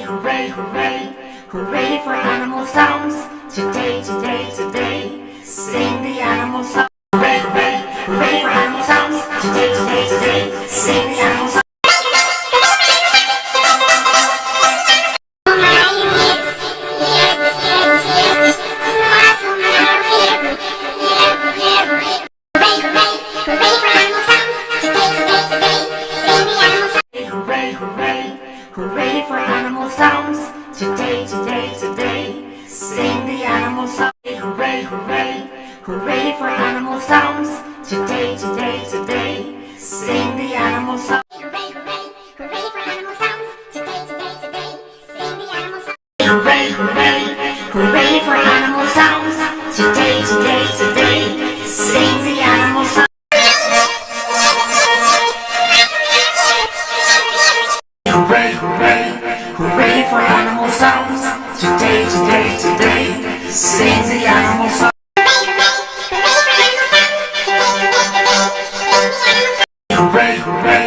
Hooray, hooray, hooray for animal sounds. Today, today, today, sing the animal song. Hooray, hooray, hooray for animal sounds. Today, today, today, sing the animal song. Hooray, hooray, hooray for animal sounds. Today, today, today, sing the animal song. Hooray, hooray, hooray for animal sounds. Today, today, today, sing the animal song. Hooray, hooray, hooray for animal sounds. Today, today, today, sing the animal song. Hooray, hooray, hooray for animal sounds. Today, today, today, sing the animal song. Hooray, hooray, hooray for animal sounds. Today, today, today, sing the animal song. Hooray, hooray,